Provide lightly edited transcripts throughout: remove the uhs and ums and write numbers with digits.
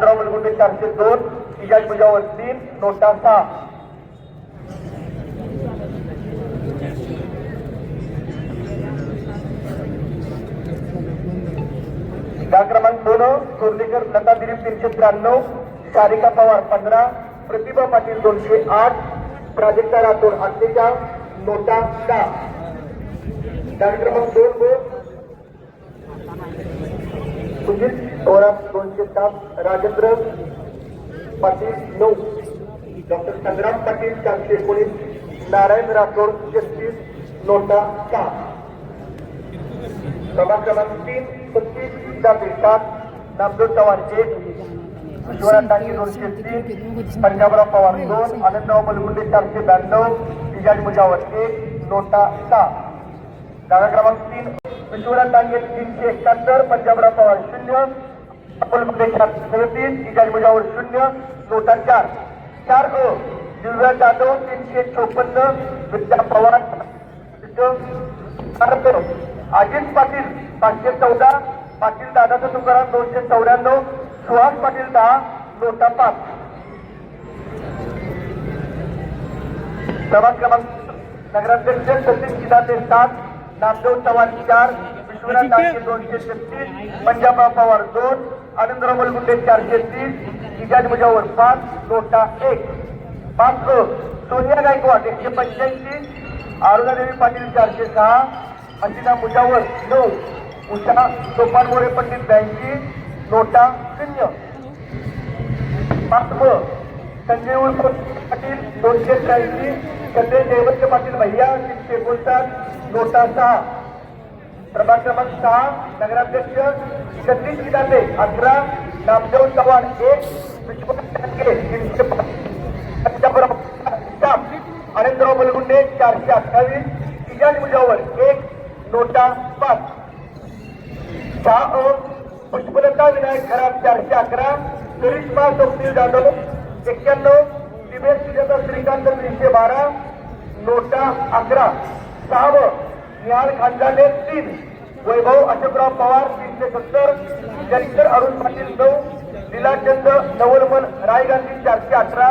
आनंदराव मलगुंडे 402, इजाज मुजावर 3, नोटा 6. गाव क्रमांक 2 कोर्लेकर लता दिलीप 393, सारिका पवार 15, प्रतिभा पाटील 208, प्राजक्ता राठोड 48, नोटा 6. गाव क्रमांक 2 सुजित ओराम 207, राजेंद्र पाटील 9, डॉक्टर संग्राम पाटील 419, नारायण राठोड 36, नोटा 6. प्रभाग क्रमांक 3 35 7, नामदेव चव्हाण 1, विश्वनाथ डांगे 203, पंजाबराव पवार 2, आनंदराव मलगुंडे 492, इजाज मुजावर 1, नोटा 6. जागा क्रमांक 3 विश्वनाथ डांगे 371, पंजाबराव पवार 0, मलगुंडे 437, इजाज मुजावर 0, नोटा 4. 4 दिव्या जाधव 354, विद्या पवार 4, अजित पाटील 514, पाटील दादाचं तुकाराम 294, सुहास पाटील 10, नोटा 5. प्रभाग क्रमांक नगराध्यक्ष सतीश किदाते 7, नामदेव चव्हाण 4, विश्वनाथ डांगे 236, पंजाबराव पवार 2, आनंदराव मलगुंडे 430, इजाज मुजावर 5, नोटा 1. 5 सोनिया गायकवाड 185, अरुणादेवी पाटील 406, अंजना मुजावर 9, उषा सोपान मोरे पंडित 82, नोटा 0. 5 संजय उर्फ पाटील 283, संजय जयवंत पाटील भैया 359, नोटा 6. प्रभाग क्रमांक 6 नगराध्यक्ष सतीश किदाते 11, नामदेव चव्हाण 1, विश्वनाथ डांगे 305, आनंदराव मलगुंडे 428, इजाज मुजावर 1, नोटा 5. 6 पुष्पलता विनायक खराब 411, करिश्मा स्वप्नील जाधव 91, दिवेश सुजाता श्रीकांत 312, नोटा 11. 6 निहाल खानजाने 3, वैभव अशोकराव पवार 370, जयकर अरुण पाटील 9, लीलाचंद नवलमल रायगांधी 418,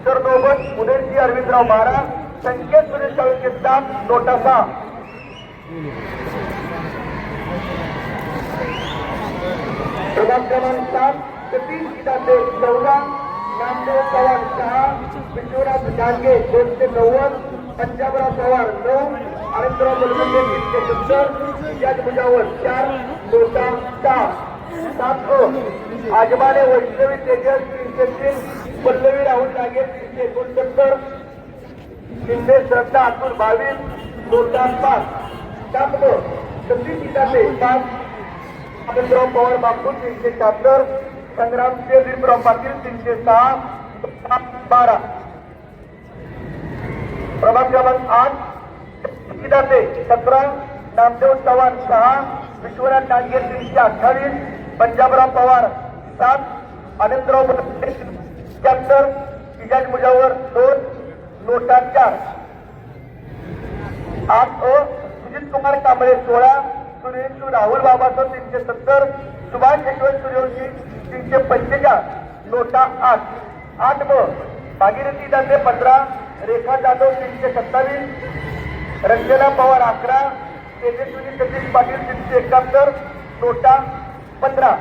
सरनोबत उदयसिंह अरविंदराव 12, संकेत सुरेश चाळुंके 7, नोटा 6. प्रभाग क्रमांक 7 सतीश किदाते 14, नामदेव चव्हाण 6, विश्वनाथ डांगे 290, पंजाबराव पवार 9, आनंदराव मलगुंडे 370, इजाज मुजावर 4, नोटा 6. 7 आजमाने वैष्णवी तेजस 303, पल्लवी राहुल डांगे 369, शिंदे श्रद्धा अतुल 22, नोटा 5. 7 सतीश किदाते 5, आनंदराव पवार बापू 376, संग्राम दिलीपराव पाटील 306, 12. प्रभाग क्रमांक 8 किदाते 17, नामदेव चव्हाण 6, विश्वनाथ डांगे 328, पंजाबराव पवार 7, आनंदराव मलगुंडे 75, इजाज मुजावर 2, नोटा 4. 8 सुजित कुमार कांबळे 16, सुरेशू राहुल बाबासो 370, सुभाष यशवंत सूर्यवंशी 345, नोटा 8. 8 भागीरथी दाते 15, रेखा जाधव 327, रंजना पवार 11, तेजस्विनी सतीश पाटील 371, नोटा 15.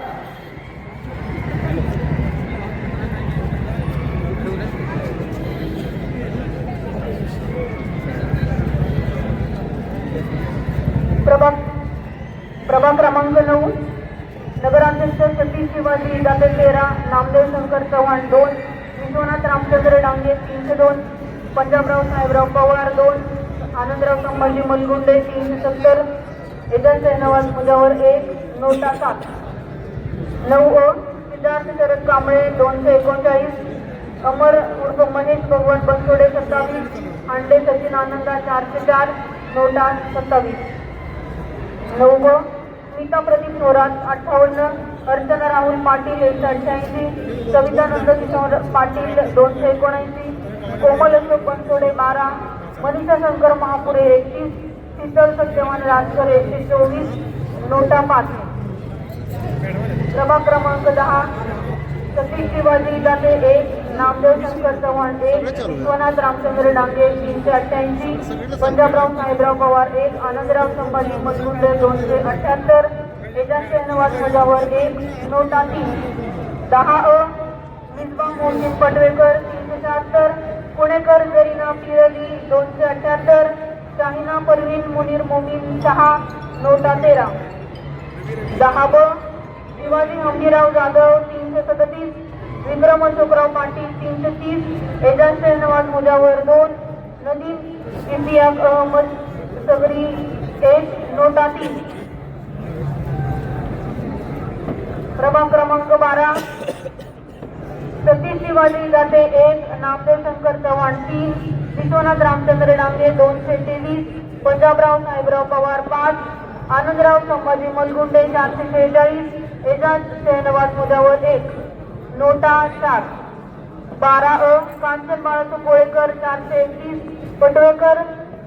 प्रभाग क्रमांक 9 नगराध्यक्ष सतीश शिवाजी दाते 13, नामदेव शंकर चव्हाण 2, विश्वनाथ रामचंद्र डांगे 302, पंजाबराव साहेबराव पवार 2, आनंदराव संभाजी मलगुंडे 370, इजाज नवाज मुजावर 1, नोटा 7. 9 सिद्धार्थ शरद कांबळे 239, अमर उर्फ मनीष भगवान बनसोडे 27, हांडे सचिन आनंदा 404, नोटा 27. 9 स्मिता प्रदीप थोरात 58, अर्चना राहुल पाटील 188, सविता नंदकिशोर पाटील 279, कोमल अशोक बनसोडे 12, मनीषा शंकर महापुरे 21, शीतल सत्यवान राजकर 124, नोटा 5. प्रभाग क्रमांक 10 सतीश शिवाजी दाते 1, नामदेव शंकर चव्हाण 1, विश्वनाथ रामचंद्र डांगे 388, पंजाबराव साहेबराव पवार 1, आनंदराव संभाजी मलगुंडे 278, एजाज शहनवाज मुजावर 1, नोटा 3. 10 मिसबा मोहसिन पटवेकर 376, पुणेकर जरीना पिळली 278, शाहिना परवीन मुनीर मोमीन 6, नोटा 13. 10 शिवाजी हंबीराव जाधव 337, विक्रम अशोकराव पाटील 330, एजाज शहनवाज मुजावर 2, नदीम इम्तियाज अहमद सगरी 1, नोटा 3. प्रभाग क्रमांक 12 सतीश शिवाजी दाते 1, नामदेव शंकर चव्हाण 3, विश्वनाथ रामचंद्र डांगे 223, पंजाबराव साहेबराव पवार 5, आनंदराव संभाजी मलगुंडे 446, एजाज शहनवाज मुजावर 1, नोटा 4. 12 कांचन बाळासो कोळेकर 431, पटवेकर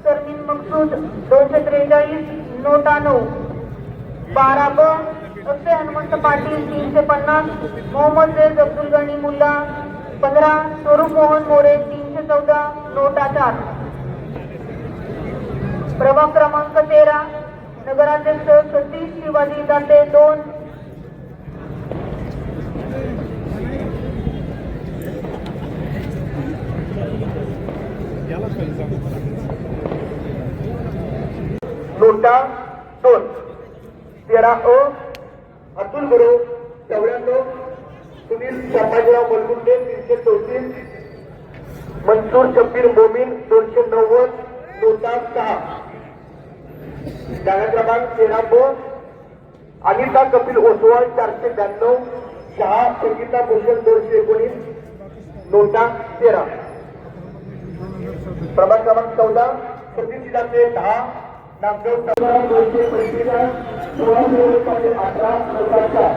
सरमीन मकसूद 243, नोटा 9. 12 अक्षय हनुमंत पाटील 350, मोहम्मद रेज अब्दुल गनी मुल्ला 15, स्वरूप मोहन मोरे 314, नोटा 4. प्रभाग क्रमांक 13 नगराध्यक्ष सतीश शिवाजी दाते 2, नोटा 2. 13 अतुल गुरु 94, सुनील संभाजीराव मलगुंडे 334, मंसूर शब्बीर मोमीन 290, नोटा 6. जागा क्रमांक 13 अनिता कपिल ओसवाल 492, शहा संगीता भूषण 219, नोटा 13. प्रभाग क्रमांक 14 सतीश दाते 10, नामदेव 235, सुहास 18, नोटा 4.